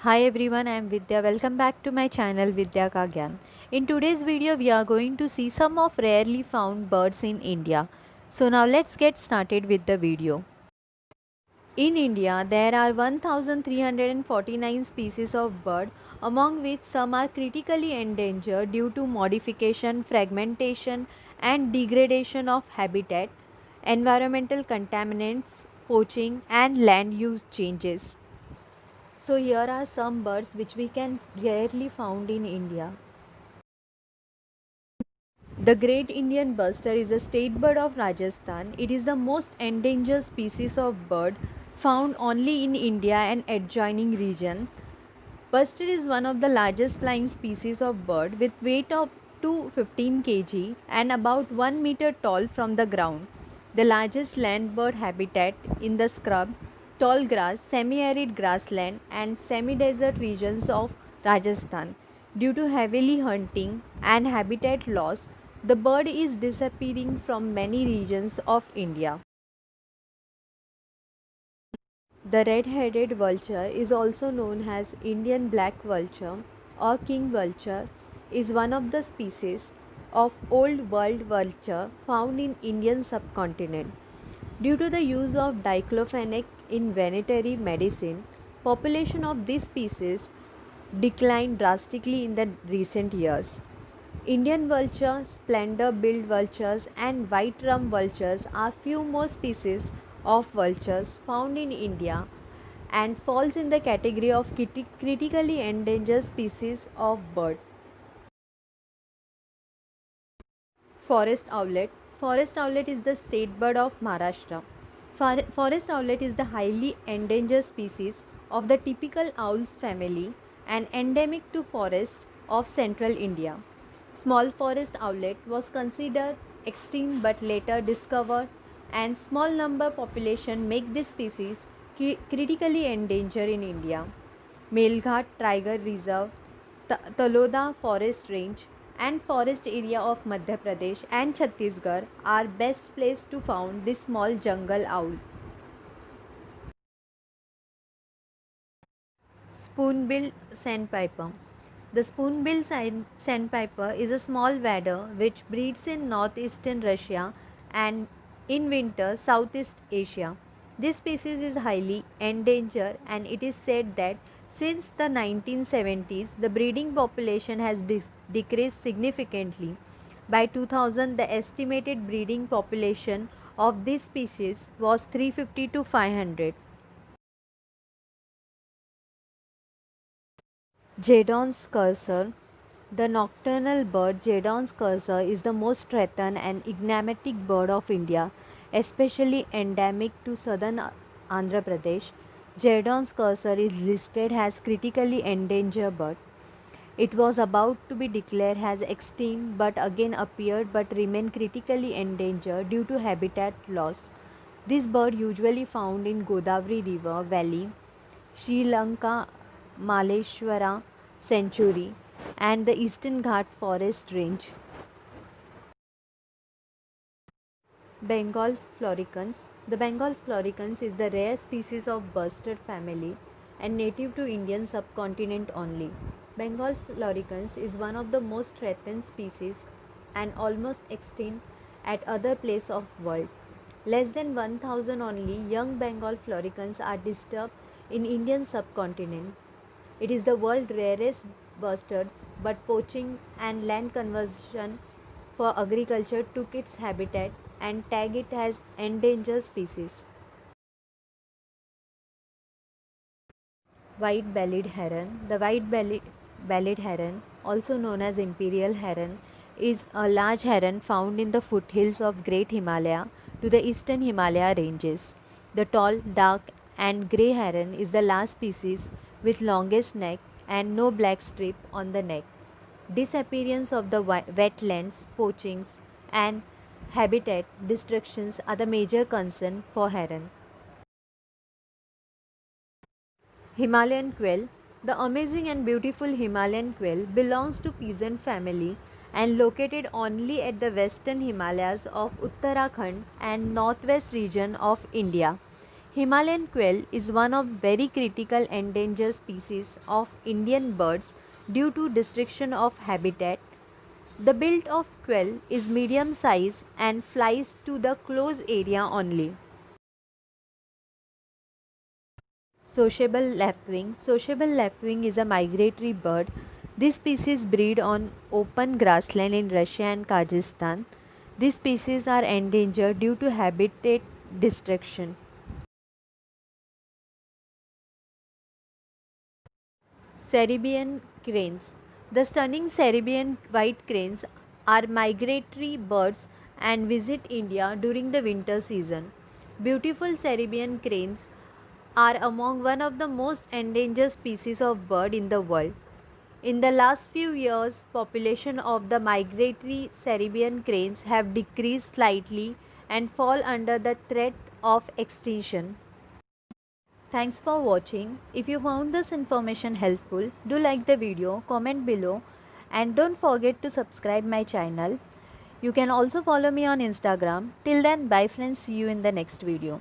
Hi everyone, I am Vidya. Welcome back to my channel Vidya Ka Gyan. In today's video, we are going to see some of rarely found birds in India. So now let's get started with the video. In India, there are 1349 species of bird, among which some are critically endangered due to modification, fragmentation, and degradation of habitat, environmental contaminants, poaching, and land use changes. So here are some birds which we can rarely found in India. The Great Indian Bustard is a state bird of Rajasthan. It is the most endangered species of bird found only in India and adjoining region. Bustard is one of the largest flying species of bird with weight up to 15 kg and about 1 meter tall from the ground. The largest land bird habitat in the scrub, tall grass, semi-arid grassland and semi-desert regions of Rajasthan. Due to heavily hunting and habitat loss, the bird is disappearing from many regions of India. The red-headed vulture is also known as Indian black vulture or king vulture is one of the species of old world vulture found in Indian subcontinent. Due to the use of diclofenac in veterinary medicine, population of this species declined drastically in the recent years. Indian vulture, splendor-billed vultures and white-rump vultures are few more species of vultures found in India and falls in the category of critically endangered species of bird. Forest owlet. Forest owlet is the state bird of Maharashtra. Forest owlet is the highly endangered species of the typical owls family and endemic to forests of central India. Small forest owlet was considered extinct but later discovered and small number population make this species critically endangered in India. Melghat Tiger Reserve, Taloda Forest Range and forest area of Madhya Pradesh and Chhattisgarh are best placed to found this small jungle owl. Spoon-billed sandpiper. The spoon-billed sandpiper is a small wadder which breeds in northeastern Russia and in winter Southeast Asia. This species is highly endangered and it is said that since the 1970s the breeding population has decreased significantly. By 2000 the estimated breeding population of this species was 350 to 500. Jadon's cursor. The nocturnal bird Jadon's cursor is the most threatened and enigmatic bird of India, especially endemic to southern Andhra Pradesh. Jadon's cursor is listed as critically endangered bird. It was about to be declared as extinct but again appeared but remained critically endangered due to habitat loss. This bird usually found in Godavari River Valley, Sri Lanka, Maleshwara Sanctuary and the Eastern Ghat Forest Range. Bengal floricans. The Bengal floricans is the rare species of bustard family and native to Indian subcontinent only. Bengal floricans is one of the most threatened species and almost extinct at other places of world. Less than 1000 only young Bengal floricans are disturbed in Indian subcontinent. It is the world's rarest bustard, but poaching and land conversion for agriculture took its habitat and tagged it as endangered species. White-bellied heron. The white-bellied heron, also known as imperial heron, is a large heron found in the foothills of Great Himalaya to the eastern Himalaya ranges. The tall, dark and grey heron is the last species with longest neck and no black strip on the neck. Disappearance of the wetlands, poachings and habitat destructions are the major concern for heron. Himalayan quail. The amazing and beautiful Himalayan quail belongs to peasant family and located only at the western Himalayas of Uttarakhand and northwest region of India. Himalayan quail is one of very critical endangered species of Indian birds due to destruction of habitat. The build of quail is medium size and flies to the close area only. Sociable lapwing. Sociable lapwing is a migratory bird. This species breed on open grassland in Russia and Kazakhstan. These species are endangered due to habitat destruction. Caribbean cranes. The stunning Caribbean white cranes are migratory birds and visit India during the winter season. Beautiful Caribbean cranes are among one of the most endangered species of bird in the world. In the last few years, population of the migratory Caribbean cranes have decreased slightly and fall under the threat of extinction. Thanks for watching. If you found this information helpful, do like the video, comment below, and don't forget to subscribe my channel. You can also follow me on Instagram. Till then, bye friends, see you in the next video.